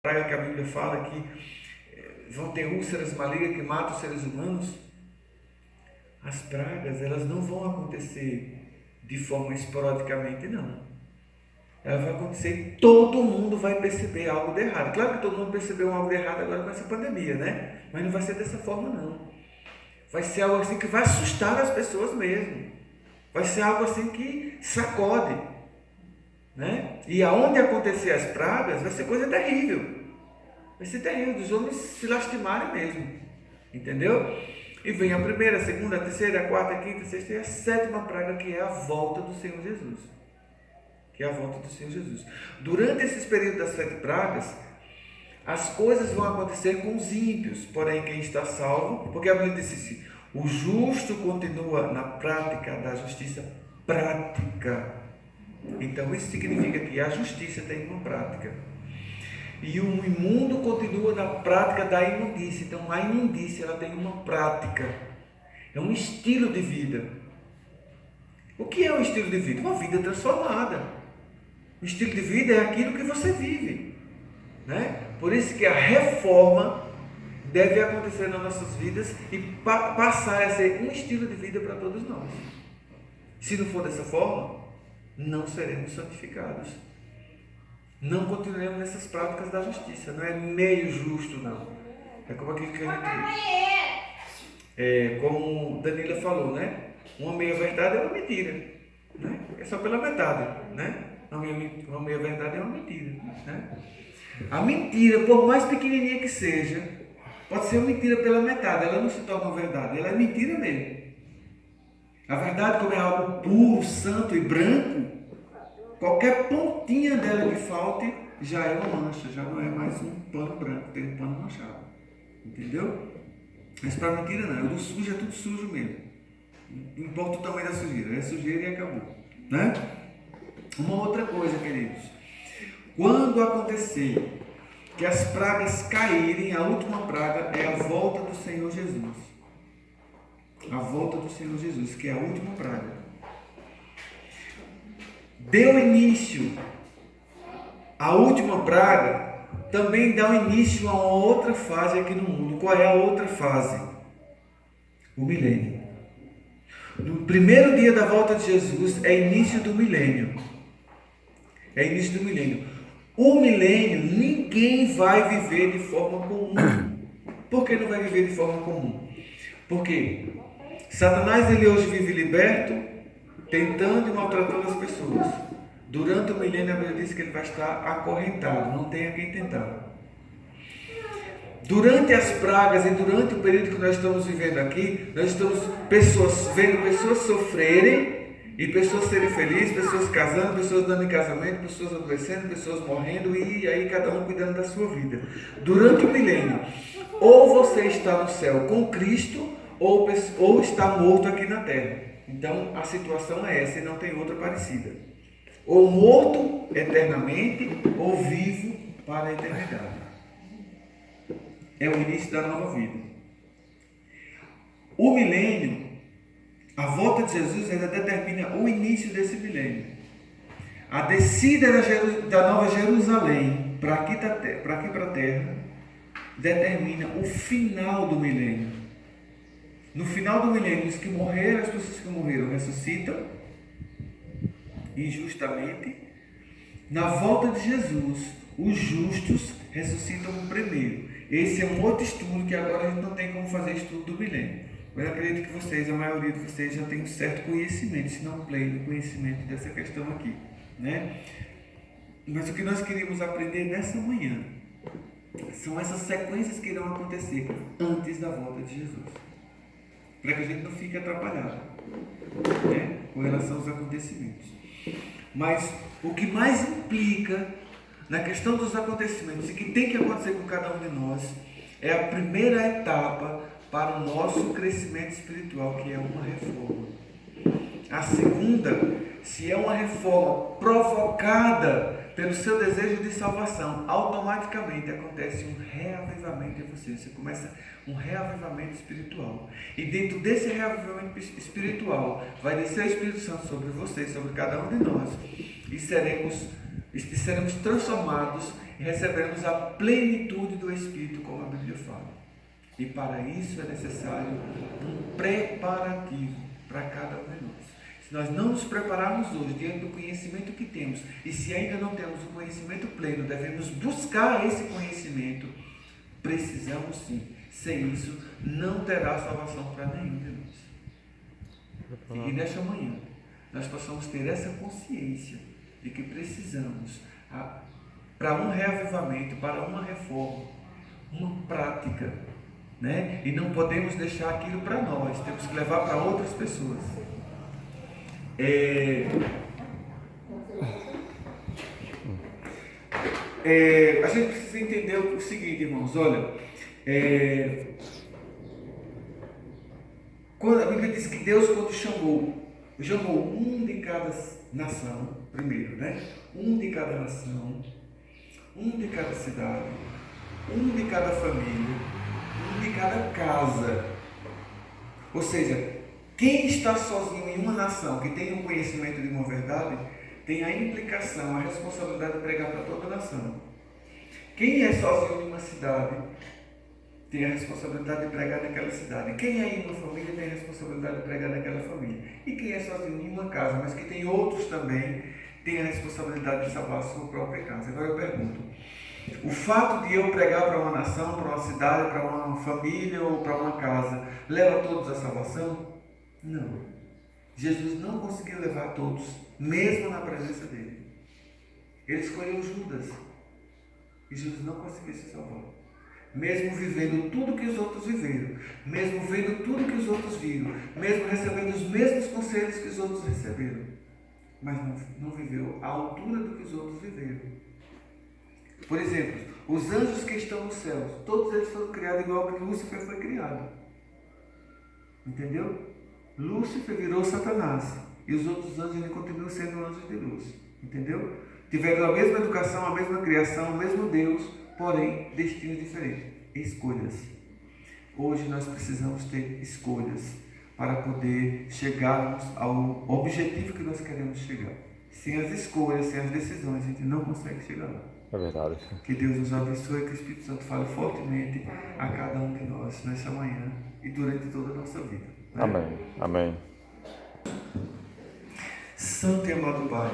praga que a Bíblia fala que vão ter úlceras malignas que matam os seres humanos. As pragas, elas não vão acontecer de forma esporadicamente, não. Ela vai acontecer e todo mundo vai perceber algo de errado. Claro que todo mundo percebeu algo de errado agora com essa pandemia, né? Mas não vai ser dessa forma, não. Vai ser algo assim que vai assustar as pessoas mesmo. Vai ser algo assim que sacode, né? E aonde acontecer as pragas, vai ser coisa terrível. Vai ser terrível, dos homens se lastimarem mesmo. Entendeu? E vem a primeira, a segunda, a terceira, a quarta, a quinta, a sexta e a sétima praga, que é a volta do Senhor Jesus. Que é a volta do Senhor Jesus. Durante esses períodos das 7 pragas, as coisas vão acontecer com os ímpios, porém quem está salvo, porque a Bíblia diz assim: o justo continua na prática da justiça prática. Então isso significa que a justiça tem uma prática. E o imundo continua na prática da imundícia. Então a imundícia, ela tem uma prática. É um estilo de vida. O que é um estilo de vida? Uma vida transformada. O estilo de vida é aquilo que você vive, né? Por isso que a reforma deve acontecer nas nossas vidas e passar a ser um estilo de vida para todos nós. Se não for dessa forma, não seremos santificados. Não continuaremos nessas práticas da justiça. Não é meio justo, não. É como aquilo que a gente... como Danila falou, né? Uma meia verdade é uma mentira, né? É só pela metade, né? Uma meia verdade é uma mentira, né? A mentira, por mais pequenininha que seja, pode ser uma mentira pela metade. Ela não se torna uma verdade, ela é mentira mesmo. A verdade, como é algo puro, santo e branco, qualquer pontinha dela que falte já é uma mancha, já não é mais um pano branco, tem um pano manchado. Entendeu? Mas para mentira não, o do sujo é tudo sujo mesmo. Não importa o tamanho da sujeira, é sujeira e acabou, né? Uma outra coisa, queridos, quando acontecer que as pragas caírem, a última praga é a volta do Senhor Jesus. A volta do Senhor Jesus, que é a última praga. Deu início a última praga, também dá início a uma outra fase aqui no mundo. Qual é a outra fase? O milênio. No primeiro dia da volta de Jesus é início do milênio. É início do milênio. O milênio, ninguém vai viver de forma comum. Por que não vai viver de forma comum? Porque Satanás, ele hoje vive liberto, tentando e maltratando as pessoas. Durante o milênio, a Bíblia diz que ele vai estar acorrentado, não tem a quem tentar. Durante as pragas e durante o período que nós estamos vivendo aqui, nós estamos vendo pessoas sofrerem e pessoas serem felizes, pessoas casando, pessoas dando em casamento, pessoas adoecendo, pessoas morrendo e aí cada um cuidando da sua vida. Durante o milênio, ou você está no céu com Cristo ou está morto aqui na terra. Então a situação é essa e não tem outra parecida. Ou morto eternamente ou vivo para a eternidade. É o início da nova vida. O milênio, a volta de Jesus ainda determina o início desse milênio. A descida da Nova Jerusalém para aqui para a terra determina o final do milênio. No final do milênio, os que morreram, as pessoas que morreram ressuscitam injustamente. Na volta de Jesus, os justos ressuscitam primeiro. Esse é um outro estudo que agora a gente não tem como fazer estudo do milênio. Mas eu acredito que vocês, a maioria de vocês, já tem um certo conhecimento, se não pleno conhecimento dessa questão aqui, né? Mas o que nós queríamos aprender nessa manhã são essas sequências que irão acontecer antes da volta de Jesus, para que a gente não fique atrapalhado, né, com relação aos acontecimentos. Mas o que mais implica na questão dos acontecimentos e que tem que acontecer com cada um de nós é a primeira etapa para o nosso crescimento espiritual, que é uma reforma. A segunda, se é uma reforma provocada pelo seu desejo de salvação, automaticamente acontece um reavivamento em você. Você começa um reavivamento espiritual. E dentro desse reavivamento espiritual, vai descer o Espírito Santo sobre você, sobre cada um de nós. E seremos transformados e receberemos a plenitude do Espírito, como a Bíblia fala. E para isso é necessário um preparativo para cada um de nós. Se nós não nos prepararmos hoje diante do conhecimento que temos, e se ainda não temos o conhecimento pleno, devemos buscar esse conhecimento, precisamos sim. Sem isso, não terá salvação para nenhum de nós. E que nesta manhã nós possamos ter essa consciência de que precisamos, para um reavivamento, para uma reforma, uma prática, né? E não podemos deixar aquilo para nós, temos que levar para outras pessoas. A gente precisa entender o seguinte, irmãos, olha, quando a Bíblia diz que Deus, quando chamou um de cada nação, primeiro, né? Um de cada nação, um de cada cidade, um de cada família, um de cada casa. Ou seja, quem está sozinho em uma nação que tem um conhecimento de uma verdade, tem a implicação, a responsabilidade de pregar para toda a nação. Quem é sozinho em uma cidade, tem a responsabilidade de pregar naquela cidade. Quem é em uma família, tem a responsabilidade de pregar naquela família. E quem é sozinho em uma casa, mas que tem outros também, tem a responsabilidade de salvar a sua própria casa. Agora eu pergunto, o fato de eu pregar para uma nação, para uma cidade, para uma família ou para uma casa, leva todos à salvação? Não. Jesus não conseguiu levar todos, mesmo na presença dele. Ele escolheu Judas. E Jesus não conseguiu se salvar. Mesmo vivendo tudo que os outros viveram, mesmo vendo tudo que os outros viram, mesmo recebendo os mesmos conselhos que os outros receberam, mas não viveu à altura do que os outros viveram. Por exemplo, os anjos que estão nos céus, todos eles foram criados igual que Lúcifer foi criado. Entendeu? Lúcifer virou Satanás, e os outros anjos ainda continuam sendo anjos de luz. Entendeu? Tiveram a mesma educação, a mesma criação, o mesmo Deus, porém destinos diferentes. Escolhas. Hoje nós precisamos ter escolhas para poder chegarmos ao objetivo que nós queremos chegar. Sem as escolhas, sem as decisões, a gente não consegue chegar lá. É verdade. Que Deus nos abençoe, que o Espírito Santo fale fortemente a cada um de nós nessa manhã e durante toda a nossa vida. Né? Amém. Amém. Santo e amado Pai,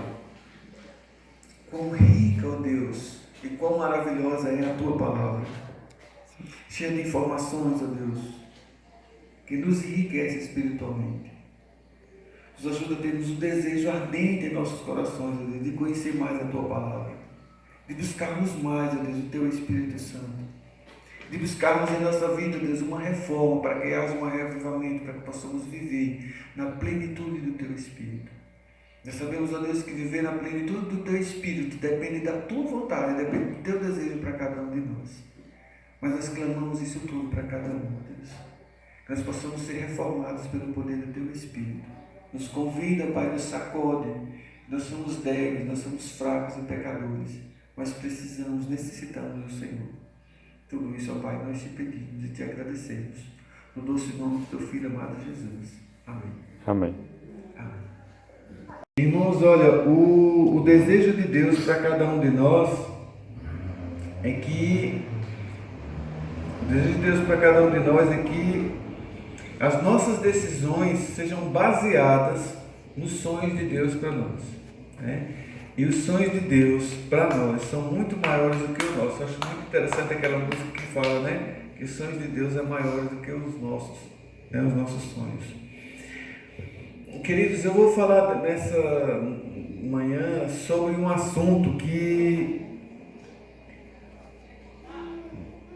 quão rica, ó Deus, e quão maravilhosa é a Tua palavra, cheia de informações, ó Deus, que nos enriquece espiritualmente. Nos ajuda a termos o desejo ardente em nossos corações, ó Deus, de conhecer mais a Tua palavra, de buscarmos mais, ó Deus, o Teu Espírito Santo, de buscarmos em nossa vida, ó Deus, uma reforma, para que haja um reavivamento, para que possamos viver na plenitude do Teu Espírito. Nós sabemos, ó Deus, que viver na plenitude do Teu Espírito depende da Tua vontade, depende do Teu desejo para cada um de nós. Mas nós clamamos isso tudo para cada um, ó Deus. Que nós possamos ser reformados pelo poder do Teu Espírito. Nos convida, Pai, nos sacode. Nós somos débeis, nós somos fracos e pecadores, mas precisamos, necessitamos do Senhor. Tudo isso, ó Pai, nós te pedimos e te agradecemos. No doce nome do Teu Filho amado Jesus. Amém. Amém. Amém. Irmãos, olha, o desejo de Deus para cada um de nós é que as nossas decisões sejam baseadas nos sonhos de Deus para nós, né? E os sonhos de Deus para nós são muito maiores do que os nossos. Eu acho muito interessante aquela música que fala, né, que os sonhos de Deus é maiores do que os nossos, né, os nossos sonhos. Queridos, eu vou falar nessa manhã sobre um assunto que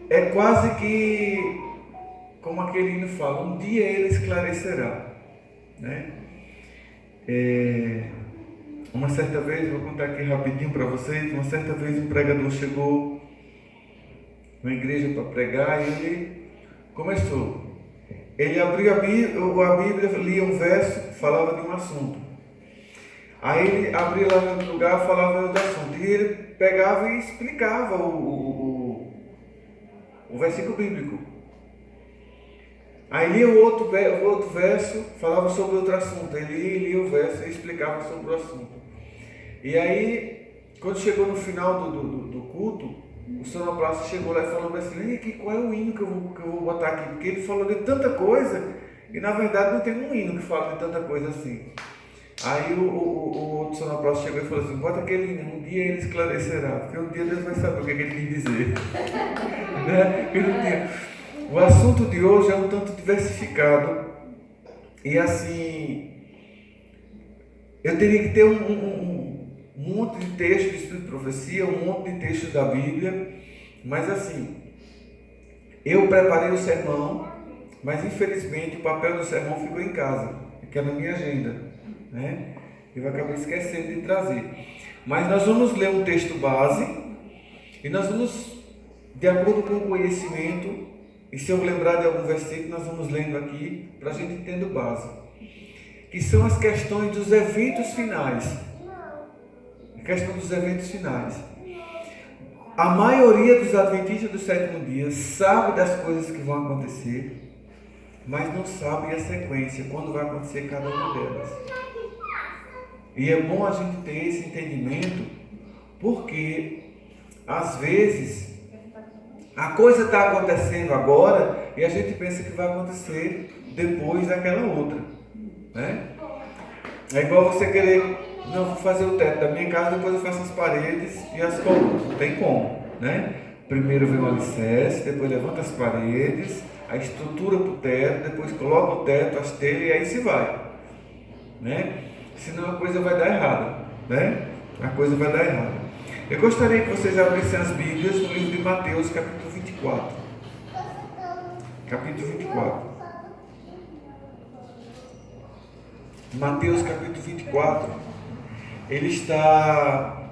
é quase que, como aquele hino fala, um dia ele esclarecerá, né? Uma certa vez, vou contar aqui rapidinho para vocês, uma certa vez um pregador chegou na igreja para pregar e ele começou. Ele abriu a Bíblia, lia um verso, falava de um assunto. Aí ele abria lá em outro lugar, falava de outro assunto. E ele pegava e explicava o versículo bíblico. Aí lia o outro verso, falava sobre outro assunto. Ele lia o verso e explicava sobre o assunto. E aí, quando chegou no final do culto, o sonoplasta chegou lá e falou assim, aqui, qual é o hino que eu vou botar aqui? Porque ele falou de tanta coisa e na verdade não tem um hino que fala de tanta coisa assim. Aí o sonoplasta chegou e falou assim, bota aquele hino, um dia ele esclarecerá, porque um dia Deus vai saber o que ele quis dizer. Né? O assunto de hoje é um tanto diversificado e assim, eu teria que ter um monte de textos de estudo de profecia, um monte de textos da Bíblia, mas assim, eu preparei o sermão, mas infelizmente o papel do sermão ficou em casa, que é na minha agenda, né? Eu acabei esquecendo de trazer. Mas nós vamos ler um texto base e nós vamos, de acordo com o conhecimento, e se eu lembrar de algum versículo, nós vamos lendo aqui para a gente entender o básico, que são as questões dos eventos finais. A questão dos eventos finais. A maioria dos adventistas do sétimo dia sabe das coisas que vão acontecer, mas não sabe a sequência, quando vai acontecer cada uma delas. E é bom a gente ter esse entendimento, porque às vezes a coisa está acontecendo agora e a gente pensa que vai acontecer depois daquela outra, né? É igual você querer, não, vou fazer o teto da minha casa, depois eu faço as paredes e as colunas. Não tem como, né? Primeiro vem o alicerce, depois levanta as paredes, a estrutura para o teto, depois coloca o teto, as telhas e aí se vai, né? Senão a coisa vai dar errada, né? A coisa vai dar errada. Eu gostaria que vocês abrissem as Bíblias no livro de Mateus, capítulo 24. Capítulo 24. Mateus, capítulo 24. Ele está...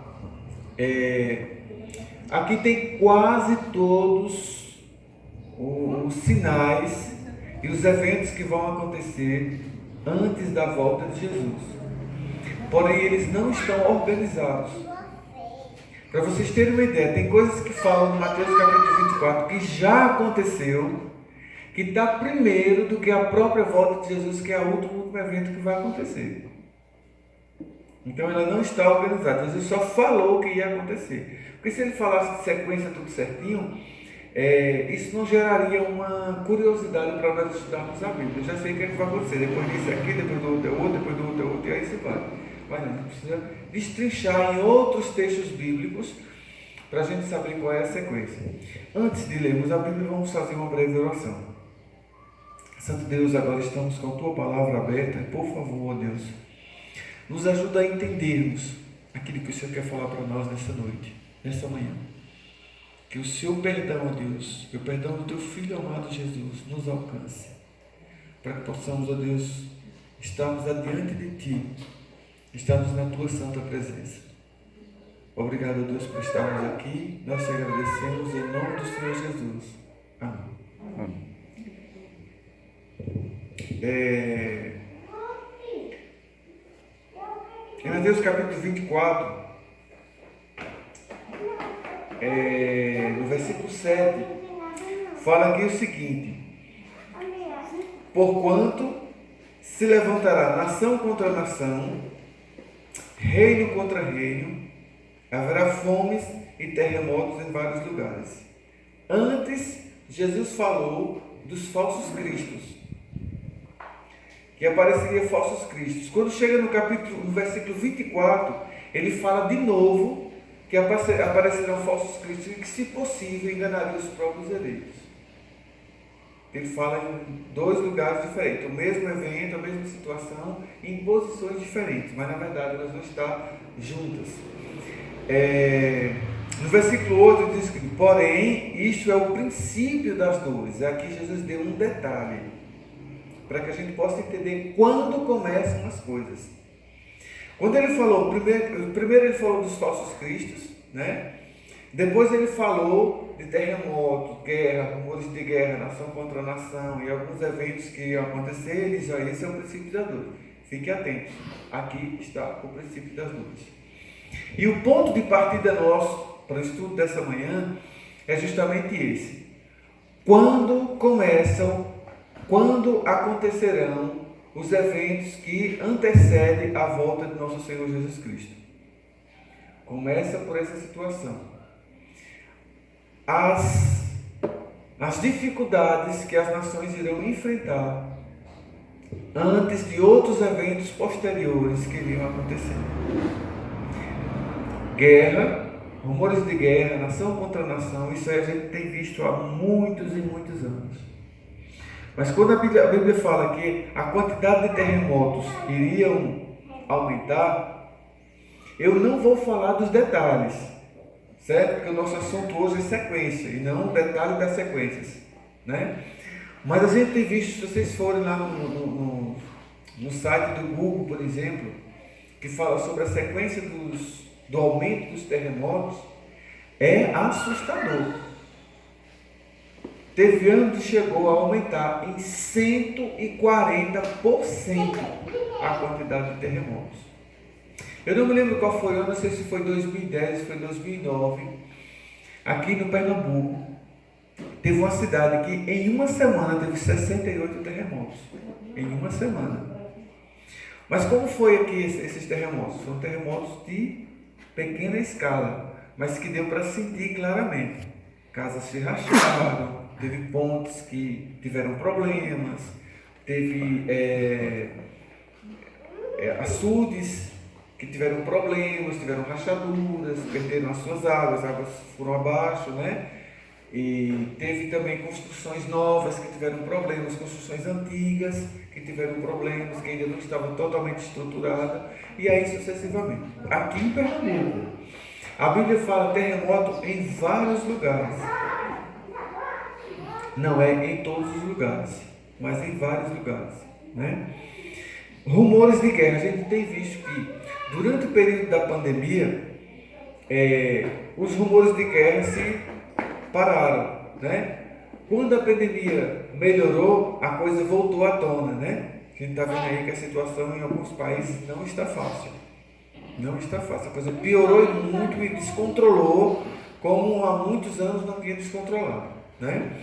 aqui tem quase todos os sinais e os eventos que vão acontecer antes da volta de Jesus. Porém, eles não estão organizados. Para vocês terem uma ideia, tem coisas que falam no Mateus capítulo 24 que já aconteceu, que está primeiro do que a própria volta de Jesus, que é o último evento que vai acontecer. Então ela não está organizada. Jesus só falou que ia acontecer. Porque se ele falasse de sequência tudo certinho, isso não geraria uma curiosidade para nós estudarmos a Bíblia. Eu já sei o que é que vai acontecer. Depois disso aqui, depois do outro é outro, depois do outro é outro, e aí se vai. Mas não, a gente precisa destrinchar em outros textos bíblicos para a gente saber qual é a sequência. Antes de lermos a Bíblia, vamos fazer uma breve oração. Santo Deus, agora estamos com a Tua palavra aberta. Por favor, Deus, nos ajuda a entendermos aquilo que o Senhor quer falar para nós nessa noite, nessa manhã. Que o Seu perdão, ó Deus, o perdão do Teu Filho amado Jesus, nos alcance. Para que possamos, ó Deus, estarmos adiante de Ti, estarmos na Tua santa presença. Obrigado, Deus, por estarmos aqui. Nós te agradecemos em nome do Senhor Jesus. Amém. Amém. Em Mateus capítulo 24, no versículo 7, fala aqui o seguinte: porquanto se levantará nação contra nação, reino contra reino, haverá fomes e terremotos em vários lugares. Antes, Jesus falou dos falsos cristos, que apareceria falsos cristos. Quando chega no versículo 24, ele fala de novo que aparecerão falsos cristos e que, se possível, enganariam os próprios eleitos. Ele fala em dois lugares diferentes, o mesmo evento, a mesma situação, em posições diferentes, mas na verdade elas vão estar juntas. No versículo 8 diz que, porém, isto é o princípio das dores. Aqui Jesus deu um detalhe, para que a gente possa entender quando começam as coisas. Quando ele falou, primeiro ele falou dos falsos cristos, né? Depois ele falou de terremoto, guerra, rumores de guerra, nação contra nação, e alguns eventos que iam acontecer. Ele diz: esse é o princípio das dores. Fique atento, aqui está o princípio das dores. E o ponto de partida nosso para o estudo dessa manhã é justamente esse: quando acontecerão os eventos que antecedem a volta de nosso Senhor Jesus Cristo. Começa por essa situação. as dificuldades que as nações irão enfrentar antes de outros eventos posteriores que iriam acontecer. Guerra, rumores de guerra, nação contra nação, isso aí a gente tem visto há muitos e muitos anos. Mas quando a Bíblia fala que a quantidade de terremotos iriam aumentar, eu não vou falar dos detalhes, certo? Porque o nosso assunto hoje é sequência e não o detalhe das sequências, né? Mas a gente tem visto, se vocês forem lá no site do Google, por exemplo, que fala sobre a sequência do aumento dos terremotos, é assustador. Teve ano que chegou a aumentar em 140% a quantidade de terremotos. Eu não me lembro qual foi o ano, não sei se foi 2010, se foi 2009, aqui no Pernambuco, teve uma cidade que em uma semana teve 68 terremotos. Em uma semana. Mas como foi aqui esses terremotos? Foram terremotos de pequena escala, mas que deu para sentir claramente. Casas se racharam, teve pontes que tiveram problemas, teve açudes que tiveram problemas, tiveram rachaduras, perderam as suas águas, as águas foram abaixo, né? E teve também construções novas que tiveram problemas, construções antigas que tiveram problemas, que ainda não estavam totalmente estruturadas, e aí sucessivamente. Aqui em Pernambuco, a Bíblia fala terremoto em vários lugares. Não é em todos os lugares, mas em vários lugares, né? Rumores de guerra. A gente tem visto que durante o período da pandemia, os rumores de guerra se pararam, né? Quando a pandemia melhorou, a coisa voltou à tona, né? A gente está vendo aí que a situação em alguns países não está fácil. Não está fácil. A coisa piorou muito e descontrolou, como há muitos anos não tinha descontrolado, né?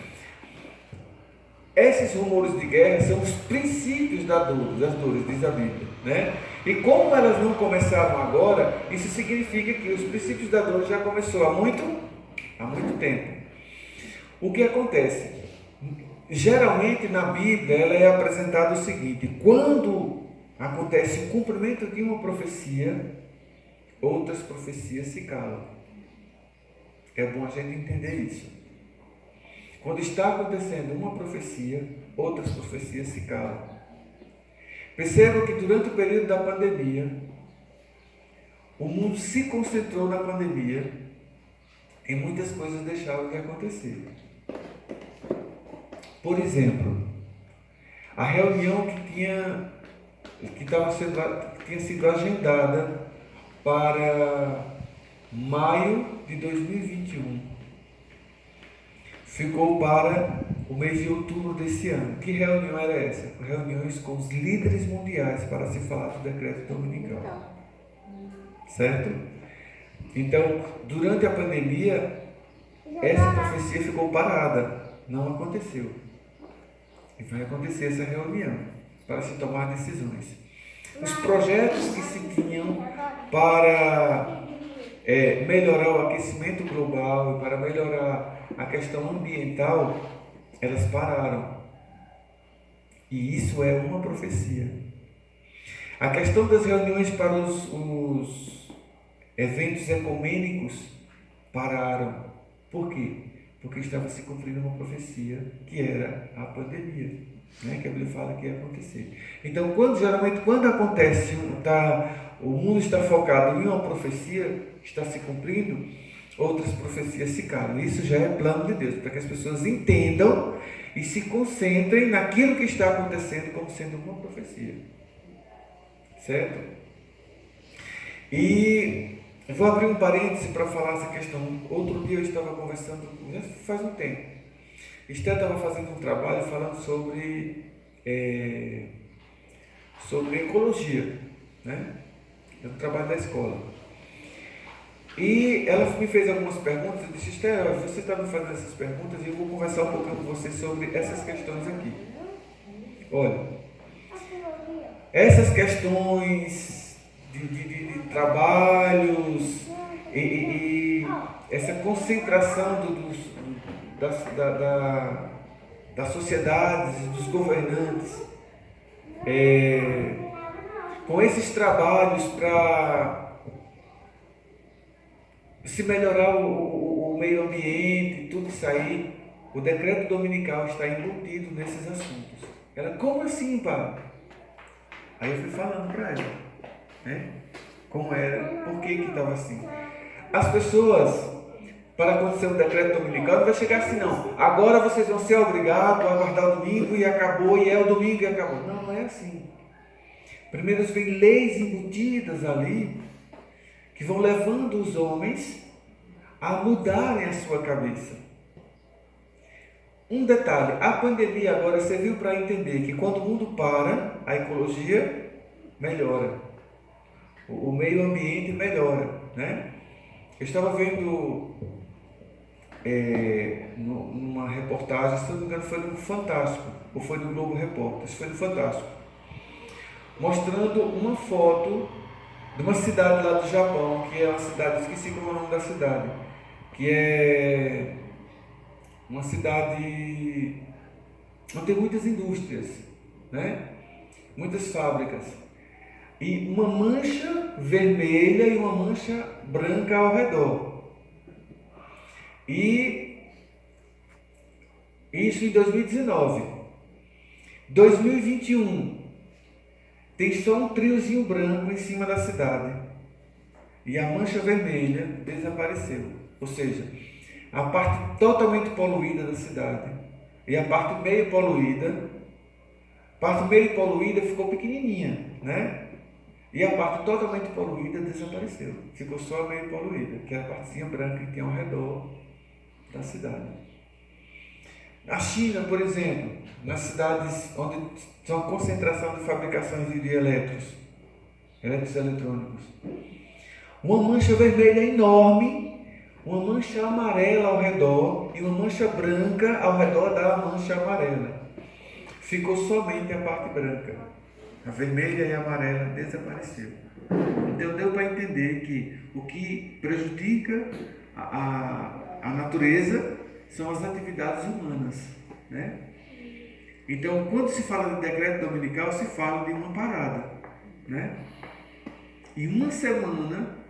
Esses rumores de guerra são os princípios das dores, diz a Bíblia, né? E como elas não começaram agora, isso significa que os princípios da dor já começou há muito tempo. O que acontece? Geralmente na Bíblia ela é apresentada o seguinte: quando acontece o cumprimento de uma profecia, outras profecias se calam. É bom a gente entender isso. Quando está acontecendo uma profecia, outras profecias se calam. Percebam que durante o período da pandemia, o mundo se concentrou na pandemia e muitas coisas deixaram de acontecer. Por exemplo, a reunião que tinha sido agendada para maio de 2021 ficou para o mês de outubro desse ano. Que reunião era essa? Reuniões com os líderes mundiais para se falar do decreto dominical. Certo? Então, durante a pandemia, essa profecia ficou parada. Não aconteceu. E vai acontecer essa reunião para se tomar decisões. Os projetos que se tinham para melhorar o aquecimento global e para melhorar a questão ambiental, elas pararam. E isso é uma profecia. A questão das reuniões para os eventos ecumênicos pararam. Por quê? Porque estava se cumprindo uma profecia que era a pandemia, né? Que a Bíblia fala que ia acontecer. Então, geralmente quando acontece, o mundo está focado em uma profecia, está se cumprindo, outras profecias se calam. Isso já é plano de Deus, para que as pessoas entendam e se concentrem naquilo que está acontecendo como sendo uma profecia. Certo? E eu vou abrir um parêntese para falar essa questão. Outro dia eu estava conversando, já faz um tempo, Esther estava fazendo um trabalho falando sobre ecologia, né? É um trabalho da escola. E ela me fez algumas perguntas. Eu disse: Esther, você está me fazendo essas perguntas e eu vou conversar um pouquinho com você sobre essas questões aqui. Olha, essas questões de trabalhos e essa concentração das sociedades, dos governantes, com esses trabalhos para se melhorar o meio ambiente, tudo isso aí, o decreto dominical está embutido nesses assuntos. Ela, como assim, pai? Aí eu fui falando para ela, né? Como era, por que estava assim. As pessoas, para acontecer um decreto dominical, não vai chegar assim, não. Agora vocês vão ser obrigados a guardar o domingo e acabou, e é o domingo e acabou. Não, não é assim. Primeiro vem leis embutidas ali, que vão levando os homens a mudarem a sua cabeça. Um detalhe, a pandemia agora serviu para entender que quando o mundo para, a ecologia melhora, o meio ambiente melhora, né? Eu estava vendo numa reportagem, se não me engano foi no Fantástico, ou foi no Globo Repórter, isso foi no Fantástico, mostrando uma foto de uma cidade lá do Japão, que é uma cidade, esqueci como é o nome da cidade, que é uma cidade onde tem muitas indústrias, né? Muitas fábricas, e uma mancha vermelha e uma mancha branca ao redor. E isso em 2019. 2021 tem só um triozinho branco em cima da cidade e a mancha vermelha desapareceu. Ou seja, a parte totalmente poluída da cidade e a parte meio poluída, ficou pequenininha, né? E a parte totalmente poluída desapareceu. Ficou só a meio poluída, que é a partezinha branca que tem ao redor da cidade. Na China, por exemplo, nas cidades onde são concentração de fabricações de eletrônicos, uma mancha vermelha enorme, uma mancha amarela ao redor e uma mancha branca ao redor da mancha amarela. Ficou somente a parte branca. A vermelha e a amarela desapareceu. Então deu para entender que o que prejudica a natureza são as atividades humanas, né? Então, quando se fala de decreto dominical, se fala de uma parada, né? E uma semana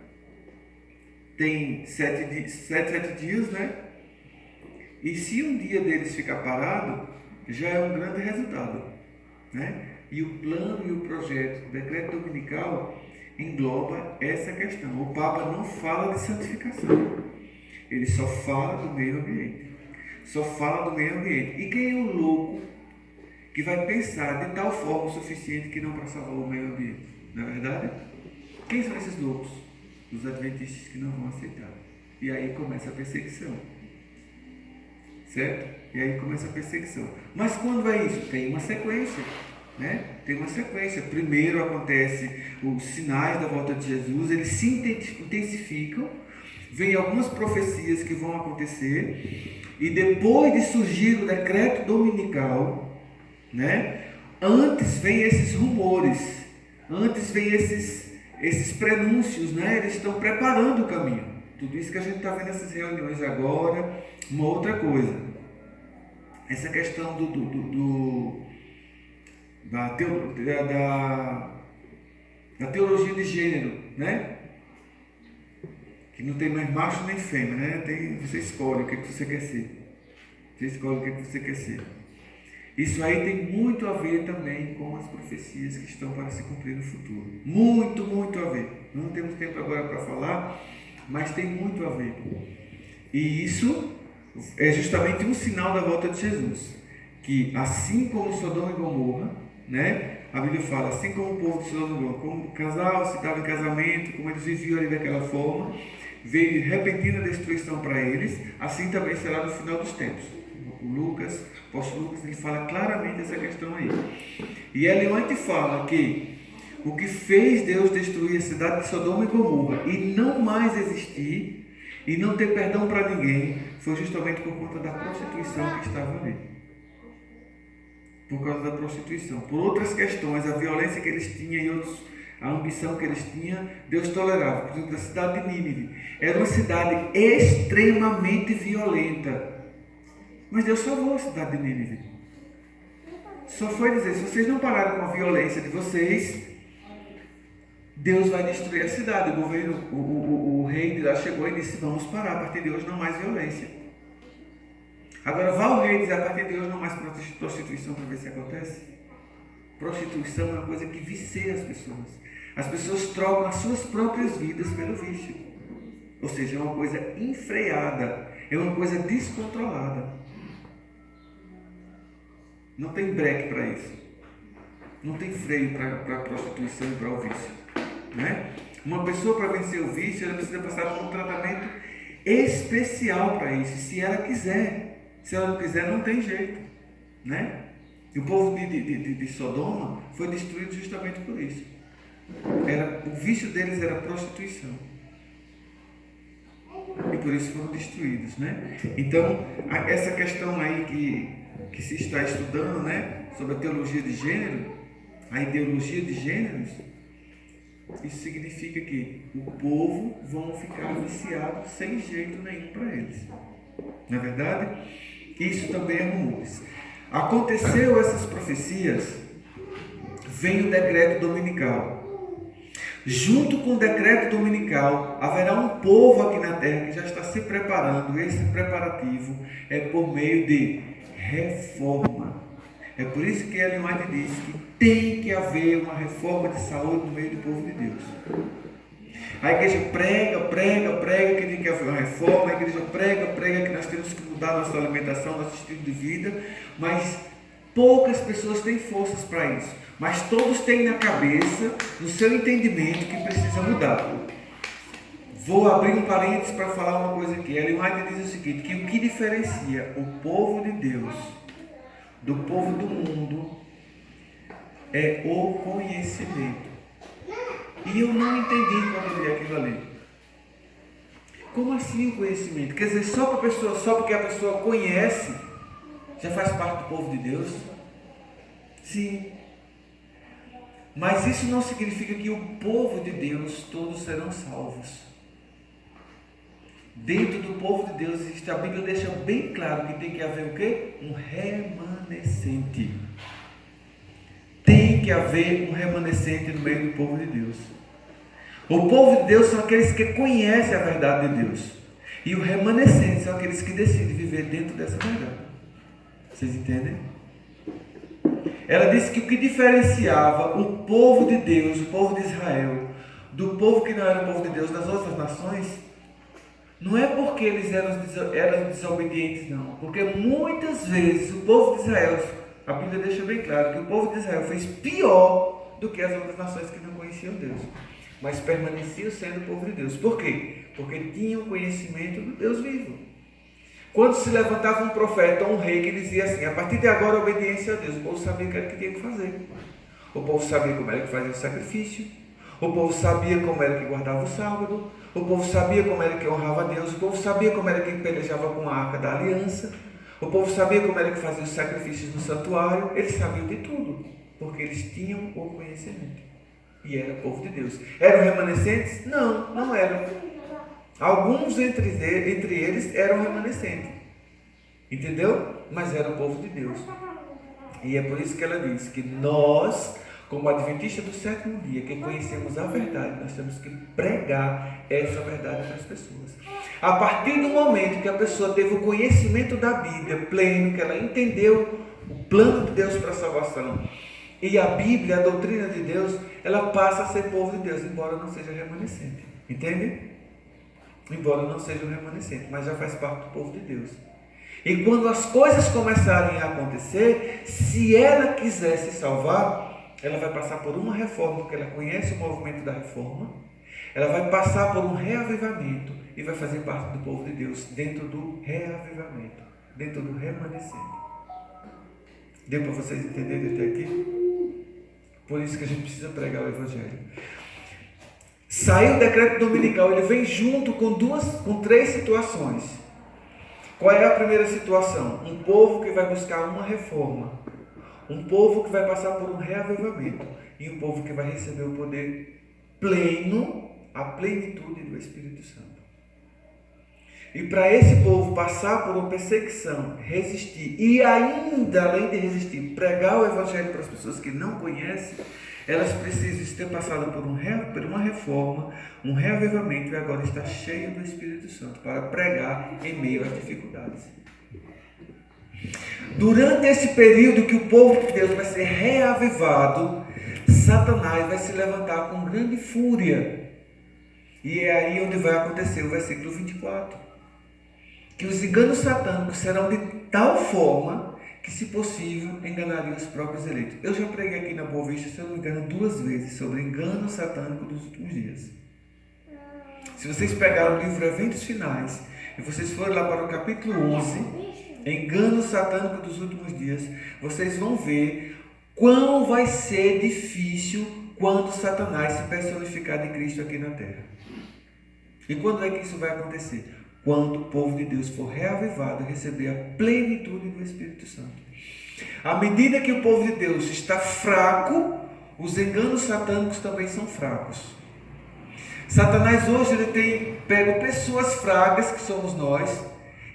tem sete dias, né? E se um dia deles ficar parado, já é um grande resultado, né? E o plano e o projeto do decreto dominical engloba essa questão. O Papa não fala de santificação, ele só fala do meio ambiente. Só fala do meio ambiente. E quem é o louco que vai pensar de tal forma o suficiente que não para salvar o meio ambiente? Não é verdade? Quem são esses loucos? Os adventistas que não vão aceitar. E aí começa a perseguição. Certo? E aí começa a perseguição. Mas quando é isso? Tem uma sequência, né? Tem uma sequência. Primeiro acontece os sinais da volta de Jesus, eles se intensificam, vem algumas profecias que vão acontecer, e depois de surgir o decreto dominical, né? Antes vem esses rumores, antes vem esses prenúncios, né? Eles estão preparando o caminho. Tudo isso que a gente está vendo nessas reuniões agora. Uma outra coisa, essa questão da teologia de gênero, né? Que não tem mais macho nem fêmea, né? Você escolhe o que você quer ser. Você escolhe o que você quer ser. Isso aí tem muito a ver também com as profecias que estão para se cumprir no futuro. Muito, muito a ver. Não temos tempo agora para falar, mas tem muito a ver. E isso é justamente um sinal da volta de Jesus. Que assim como Sodoma e Gomorra, né? A Bíblia fala, assim como o povo de Sodoma e Gomorra, como o casal se estava em casamento, como eles viviam ali daquela forma, veio repentina destruição para eles, assim também será no final dos tempos. O apóstolo Lucas, ele fala claramente essa questão aí. E Ellen White fala que o que fez Deus destruir a cidade de Sodoma e Gomorra e não mais existir e não ter perdão para ninguém foi justamente por conta da prostituição que estava ali. Por causa da prostituição. Por outras questões, a violência que eles tinham e a ambição que eles tinham, Deus tolerava. Por exemplo, a cidade de Nínive era uma cidade extremamente violenta. Mas Deus salvou a cidade de Nínive. Só foi dizer, se vocês não pararem com a violência de vocês, Deus vai destruir a cidade. O governo, o rei de lá chegou e disse, vamos parar, a partir de hoje não mais violência. Agora vá o rei dizer, a partir de hoje não mais prostituição, para ver se acontece. Prostituição é uma coisa que vicia as pessoas. As pessoas trocam as suas próprias vidas pelo vício. Ou seja, é uma coisa enfreada, é uma coisa descontrolada. Não tem breque para isso. Não tem freio para a prostituição e para o vício. Né? Uma pessoa, para vencer o vício, ela precisa passar por um tratamento especial para isso, se ela quiser. Se ela não quiser, não tem jeito. Né? E o povo de Sodoma foi destruído justamente por isso. O vício deles era prostituição. E por isso foram destruídos. Né? Então, essa questão aí que se está estudando, né, sobre a teologia de gênero, a ideologia de gêneros, isso significa que o povo vão ficar viciado sem jeito nenhum para eles. Não é verdade? Isso também é rumores. Aconteceu essas profecias, vem o decreto dominical. Junto com o decreto dominical, haverá um povo aqui na terra que já está se preparando. Esse preparativo é por meio de reforma. É por isso que Ellen White diz que tem que haver uma reforma de saúde no meio do povo de Deus. A igreja prega que tem que haver uma reforma, a igreja prega que nós temos que mudar nossa alimentação, nosso estilo de vida, mas poucas pessoas têm forças para isso. Mas todos têm na cabeça, no seu entendimento, que precisa mudar. Vou abrir um parênteses para falar uma coisa aqui. Ellen White diz o seguinte, que o que diferencia o povo de Deus do povo do mundo é o conhecimento. E eu não entendi quando eu li aquilo ali. Como assim o conhecimento? Quer dizer, só porque a pessoa conhece, já faz parte do povo de Deus? Sim. Mas isso não significa que o povo de Deus todos serão salvos. Dentro do povo de Deus existe, a Bíblia deixa bem claro que tem que haver o quê? Um remanescente. Tem que haver um remanescente no meio do povo de Deus. O povo de Deus são aqueles que conhecem a verdade de Deus. E o remanescente são aqueles que decidem viver dentro dessa verdade. Vocês entendem? Ela disse que o que diferenciava o povo de Deus, o povo de Israel, do povo que não era o povo de Deus das outras nações, não é porque eles eram desobedientes, não. Porque muitas vezes o povo de Israel, a Bíblia deixa bem claro que o povo de Israel fez pior do que as outras nações que não conheciam Deus, mas permaneciam sendo o povo de Deus. Por quê? Porque tinham conhecimento do Deus vivo. Quando se levantava um profeta ou um rei que dizia assim, a partir de agora obediência a Deus, o povo sabia o que tinha que fazer. O povo sabia como era que fazia o sacrifício, o povo sabia como era que guardava o sábado, o povo sabia como era que honrava a Deus, o povo sabia como era que pelejava com a arca da aliança, o povo sabia como era que fazia os sacrifícios no santuário, eles sabiam de tudo, porque eles tinham o conhecimento. E era o povo de Deus. Eram remanescentes? Não, não eram. Alguns entre eles eram remanescentes. Entendeu? Mas era o povo de Deus. E é por isso que ela diz que nós, como adventistas do sétimo dia, que conhecemos a verdade, nós temos que pregar essa verdade para as pessoas. A partir do momento que a pessoa teve o conhecimento da Bíblia pleno, que ela entendeu o plano de Deus para a salvação, e a Bíblia, a doutrina de Deus, ela passa a ser povo de Deus, embora não seja remanescente. Entende? Embora não seja um remanescente, mas já faz parte do povo de Deus. E quando as coisas começarem a acontecer, se ela quiser se salvar, ela vai passar por uma reforma, porque ela conhece o movimento da reforma. Ela vai passar por um reavivamento e vai fazer parte do povo de Deus, dentro do reavivamento, dentro do remanescente. Deu para vocês entenderem até aqui? Por isso que a gente precisa pregar o Evangelho. Saiu o decreto dominical, ele vem junto com três situações. Qual é a primeira situação? Um povo que vai buscar uma reforma, um povo que vai passar por um reavivamento e um povo que vai receber o poder pleno, a plenitude do Espírito Santo. E para esse povo passar por uma perseguição, resistir e ainda, além de resistir, pregar o evangelho para as pessoas que não conhecem, elas precisam ter passado por uma reforma, um reavivamento e agora está cheio do Espírito Santo para pregar em meio às dificuldades. Durante esse período que o povo de Deus vai ser reavivado, Satanás vai se levantar com grande fúria. E é aí onde vai acontecer o versículo 24. Que os enganos satânicos serão de tal forma que, se possível, enganariam os próprios eleitos. Eu já preguei aqui na Boa Vista, se eu não me engano, 2 vezes sobre engano satânico dos últimos dias. Se vocês pegaram o livro Eventos Finais e vocês forem lá para o capítulo 11, engano satânico dos últimos dias, vocês vão ver quão vai ser difícil quando Satanás se personificar de Cristo aqui na terra. E quando é que isso vai acontecer? Quando o povo de Deus for reavivado e receber a plenitude do Espírito Santo. À medida que o povo de Deus está fraco, os enganos satânicos também são fracos. Satanás hoje ele tem pego pessoas fracas, que somos nós,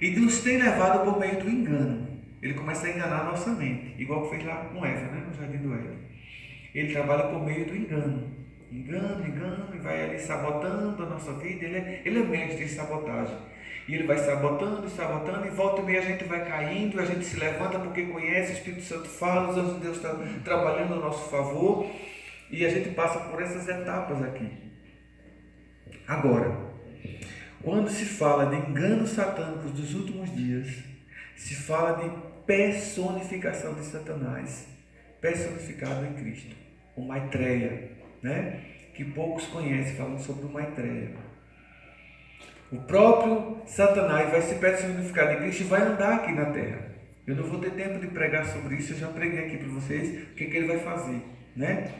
e nos tem levado por meio do engano. Ele começa a enganar a nossa mente, igual que fez lá com Eva, né? No jardim do Éden. Ele trabalha por meio do engano. Engano, e vai ali sabotando a nossa vida. Ele é mestre em sabotagem. E ele vai sabotando, e volta e meia a gente vai caindo, a gente se levanta porque conhece, o Espírito Santo fala, os anjos de Deus estão trabalhando a nosso favor, e a gente passa por essas etapas aqui. Agora, quando se fala de enganos satânicos dos últimos dias, se fala de personificação de Satanás, personificado em Cristo, o Maitreya, né? Que poucos conhecem, falando sobre o Maitreya. O próprio Satanás vai se personificar em Cristo e vai andar aqui na terra. Eu não vou ter tempo de pregar sobre isso, eu já preguei aqui para vocês o que ele vai fazer, né?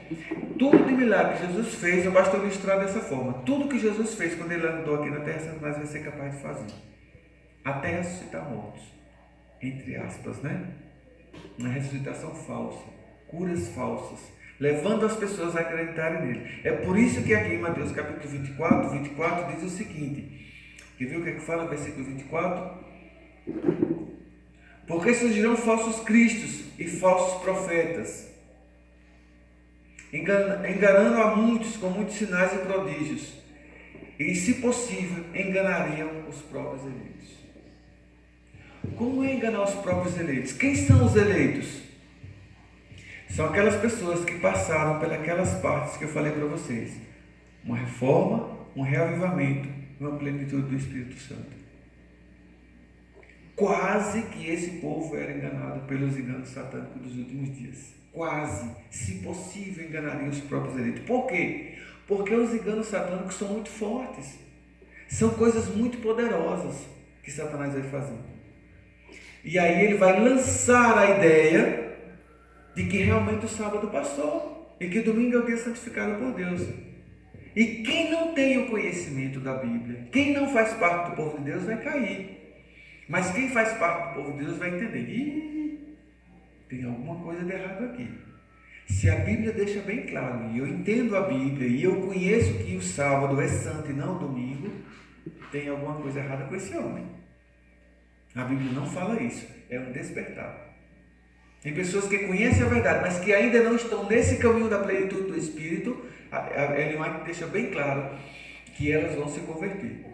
Tudo de milagre que Jesus fez, eu basta ilustrar dessa forma. Tudo que Jesus fez quando ele andou aqui na terra, Satanás vai ser capaz de fazer. Até ressuscitar mortos, entre aspas, né? Uma ressuscitação falsa, curas falsas, levando as pessoas a acreditarem nele. É por isso que aqui em Mateus capítulo 24 diz o seguinte, quer ver o que é que fala, versículo 24? Porque surgirão falsos cristos e falsos profetas, enganando a muitos com muitos sinais e prodígios, e, se possível, enganariam os próprios eleitos. Como é enganar os próprios eleitos? Quem são os eleitos? São aquelas pessoas que passaram pelas partes que eu falei para vocês. Uma reforma, um reavivamento e uma plenitude do Espírito Santo. Quase que esse povo era enganado pelos enganos satânicos dos últimos dias. Quase, se possível, enganaria os próprios eleitos. Por quê? Porque os enganos satânicos são muito fortes. São coisas muito poderosas que Satanás vai fazer. E aí ele vai lançar a ideia de que realmente o sábado passou e que o domingo é o dia santificado por Deus. E quem não tem o conhecimento da Bíblia, quem não faz parte do povo de Deus vai cair. Mas quem faz parte do povo de Deus vai entender, tem alguma coisa de errado aqui. Se a Bíblia deixa bem claro, e eu entendo a Bíblia, e eu conheço que o sábado é santo e não domingo, tem alguma coisa errada com esse homem. A Bíblia não fala isso, é um despertar. Tem pessoas que conhecem a verdade, mas que ainda não estão nesse caminho da plenitude do Espírito. Ellen White deixa bem claro que elas vão se converter.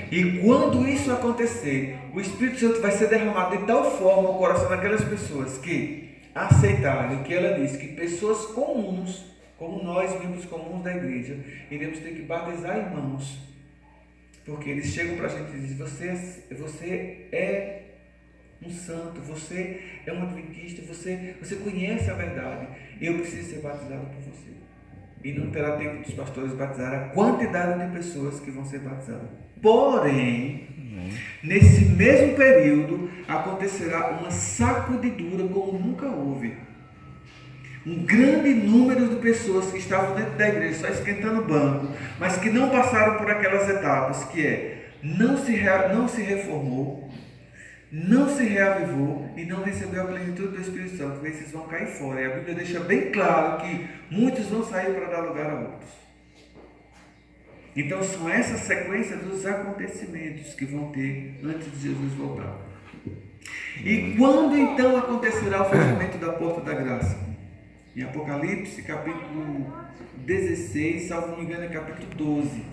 E quando isso acontecer, o Espírito Santo vai ser derramado de tal forma no coração daquelas pessoas que aceitarem o que ela diz, que pessoas comuns, como nós, membros comuns da igreja, iremos ter que batizar irmãos, porque eles chegam para a gente e dizem, você é um santo, você é um adventista, você conhece a verdade, eu preciso ser batizado por você. E não terá tempo dos pastores batizar a quantidade de pessoas que vão ser batizadas. Porém, nesse mesmo período, acontecerá uma sacudidura como nunca houve. Um grande número de pessoas que estavam dentro da igreja só esquentando o banco, mas que não passaram por aquelas etapas, que é, não se reformou, não se reavivou e não recebeu a plenitude do Espírito Santo. Esses vão cair fora. E a Bíblia deixa bem claro que muitos vão sair para dar lugar a outros. Então são essas sequências dos acontecimentos que vão ter antes de Jesus voltar. E quando então acontecerá o fechamento da porta da graça? Em Apocalipse, capítulo 16, salvo não me engano, é capítulo 12,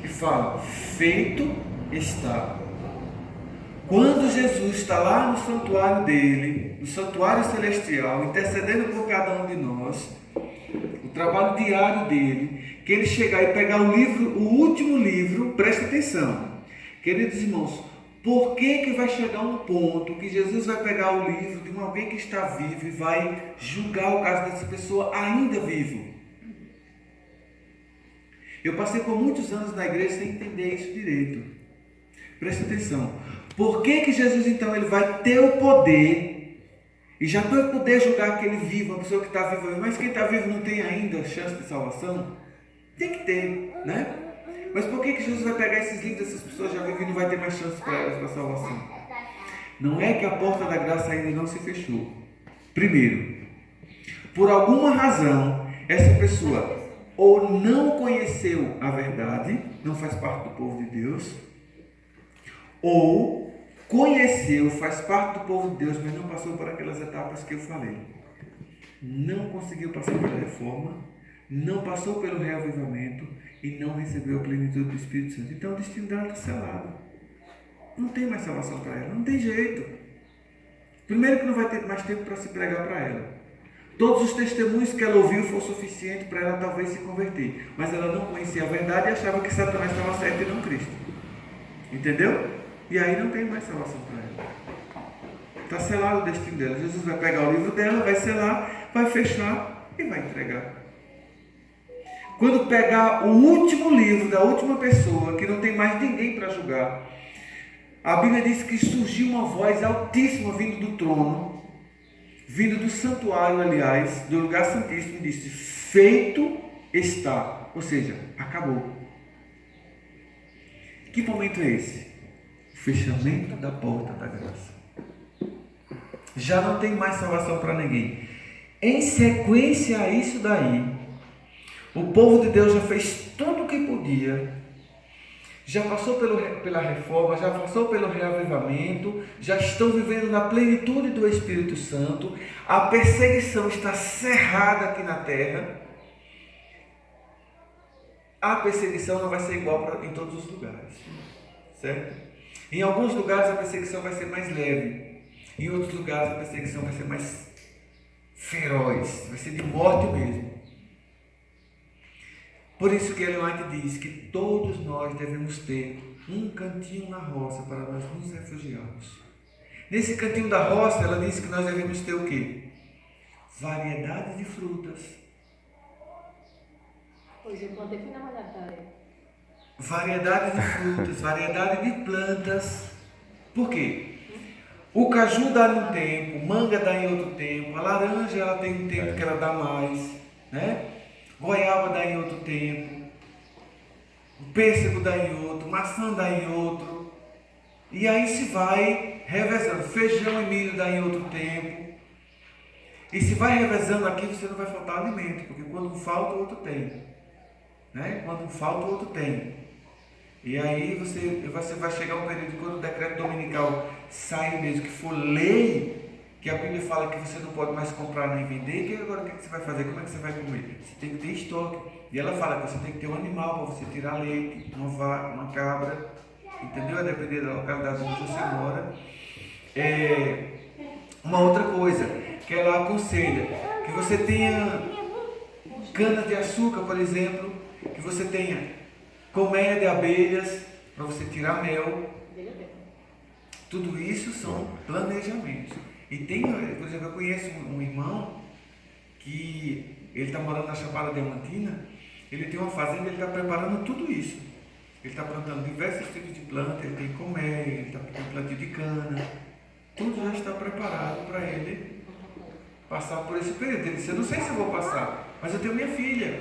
que fala: feito está. Quando Jesus está lá no santuário dele, no santuário celestial, intercedendo por cada um de nós, o trabalho diário dele, que ele chegar e pegar o livro, o último livro, preste atenção, queridos irmãos, por que vai chegar um ponto que Jesus vai pegar o livro de alguém que está vivo e vai julgar o caso dessa pessoa ainda vivo? Eu passei por muitos anos na igreja sem entender isso direito. Preste atenção. Por que Jesus então ele vai ter o poder, e já vai poder julgar aquele vivo, a pessoa que está viva, mas quem está vivo não tem ainda chance de salvação? Tem que ter, né? Mas por que Jesus vai pegar esses livros dessas pessoas já vivas e não vai ter mais chance para elas para salvação? Não é que a porta da graça ainda não se fechou. Primeiro, por alguma razão, essa pessoa ou não conheceu a verdade, não faz parte do povo de Deus, ou conheceu, faz parte do povo de Deus, mas não passou por aquelas etapas que eu falei. Não conseguiu passar pela reforma, não passou pelo reavivamento e não recebeu a plenitude do Espírito Santo. Então o destino dela está selado. Não tem mais salvação para ela, não tem jeito. Primeiro que não vai ter mais tempo para se pregar para ela. Todos os testemunhos que ela ouviu foram suficientes para ela talvez se converter. Mas ela não conhecia a verdade e achava que Satanás estava certo e não Cristo. Entendeu? E aí não tem mais salvação para ela. Está selado o destino dela. Jesus vai pegar o livro dela, vai selar, vai fechar e vai entregar. Quando pegar o último livro da última pessoa, que não tem mais ninguém para julgar, a Bíblia diz que surgiu uma voz altíssima vindo do trono, vindo do santuário, aliás, do lugar santíssimo, e disse: feito está. Ou seja, acabou. Que momento é esse? O fechamento da porta da graça. Já não tem mais salvação para ninguém. Em sequência a isso daí, o povo de Deus já fez tudo o que podia, já passou pela reforma, já passou pelo reavivamento, já estão vivendo na plenitude do Espírito Santo, a perseguição está cerrada aqui na terra. A perseguição não vai ser igual em todos os lugares, certo? Em alguns lugares a perseguição vai ser mais leve, em outros lugares a perseguição vai ser mais feroz, vai ser de morte mesmo. Por isso que Ellen White diz que todos nós devemos ter um cantinho na roça para nós nos refugiarmos. Nesse cantinho da roça, ela diz que nós devemos ter o quê? Variedade de frutas. Hoje eu plantei na malhatória. Variedade de frutas, variedade de plantas. Por quê? O caju dá em um tempo, manga dá em outro tempo, a laranja ela tem um tempo que ela dá mais, né? Goiaba dá em outro tempo, o pêssego dá em outro, maçã dá em outro, e aí se vai revezando. Feijão e milho dá em outro tempo, e se vai revezando aqui, você não vai faltar alimento, porque quando um falta, o outro tem, né? Quando um falta, o outro tem. E aí você vai chegar um período quando o decreto dominical sai mesmo, que for lei, que a Bíblia fala que você não pode mais comprar nem vender, que agora o que você vai fazer? Como é que você vai comer? Você tem que ter estoque. E ela fala que você tem que ter um animal para você tirar leite, uma vaca, uma cabra, entendeu? A depender da localidade onde você mora. Uma outra coisa que ela aconselha, que você tenha cana de açúcar, por exemplo, que você tenha colmeia de abelhas para você tirar mel. Tudo isso são planejamentos. E tem, por exemplo, eu conheço um irmão que ele está morando na Chapada Diamantina, ele tem uma fazenda, ele está preparando tudo isso. Ele está plantando diversos tipos de plantas, ele tem colmeia, ele está com plantio de cana, tudo já está preparado para ele passar por esse período. Ele disse: eu não sei se eu vou passar, mas eu tenho minha filha.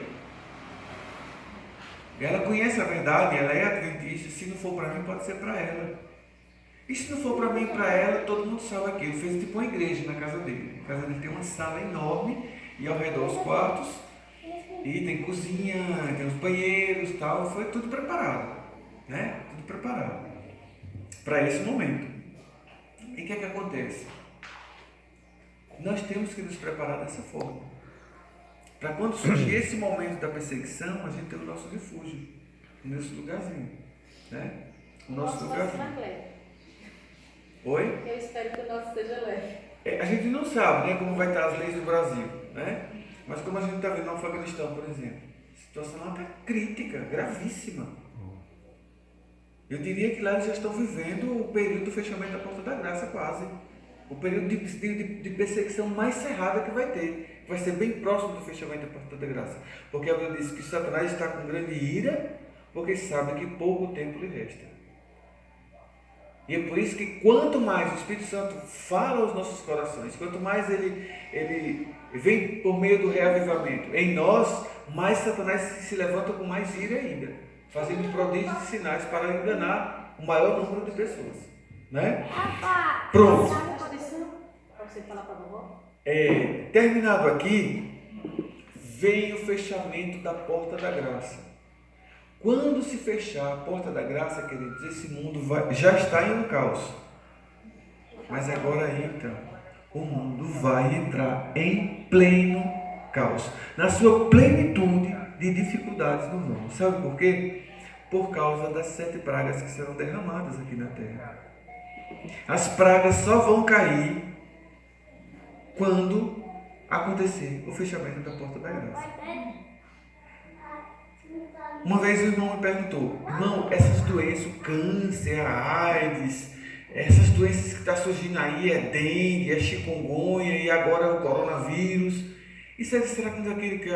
Ela conhece a verdade, ela é adventista, se não for para mim, pode ser para ela. E se não for para mim e para ela, todo mundo sabe aqui. Ele fez tipo uma igreja na casa dele. Na casa dele tem uma sala enorme e ao redor os quartos. E tem cozinha, tem os banheiros e tal, foi tudo preparado, né? Tudo preparado para esse momento. E o que é que acontece? Nós temos que nos preparar dessa forma. Para quando surgir esse momento da perseguição, a gente tem o nosso refúgio, o nosso lugarzinho, né? O nosso lugarzinho. Oi? Eu espero que o nosso seja leve. A gente não sabe, né, como vai estar as leis do Brasil, né? Mas como a gente está vendo no Afeganistão, por exemplo, a situação lá está crítica, gravíssima. Eu diria que lá eles já estão vivendo o período do fechamento da Porta da Graça quase. O período de perseguição mais cerrada que vai ter. Vai ser bem próximo do fechamento da Porta da Graça. Porque a Bíblia diz que Satanás está com grande ira, porque sabe que pouco tempo lhe resta. E é por isso que quanto mais o Espírito Santo fala aos nossos corações, quanto mais ele vem por meio do reavivamento em nós, mais Satanás se levanta com mais ira ainda, fazendo prodígios e sinais para enganar o maior número de pessoas. Né? Pronto. Para você falar para a vovó? Terminado aqui, vem o fechamento da Porta da Graça. Quando se fechar a Porta da Graça, queridos, esse mundo já está em um caos. Mas agora entra, o mundo vai entrar em pleno caos, na sua plenitude de dificuldades no mundo. Sabe por quê? Por causa das 7 pragas que serão derramadas aqui na terra. As pragas só vão cair quando acontecer o fechamento da Porta da Graça. Uma vez o irmão me perguntou: irmão, essas doenças, o câncer, a AIDS, essas doenças que estão surgindo aí, é dengue, é chikungunya e agora é o coronavírus, será que não é aquele que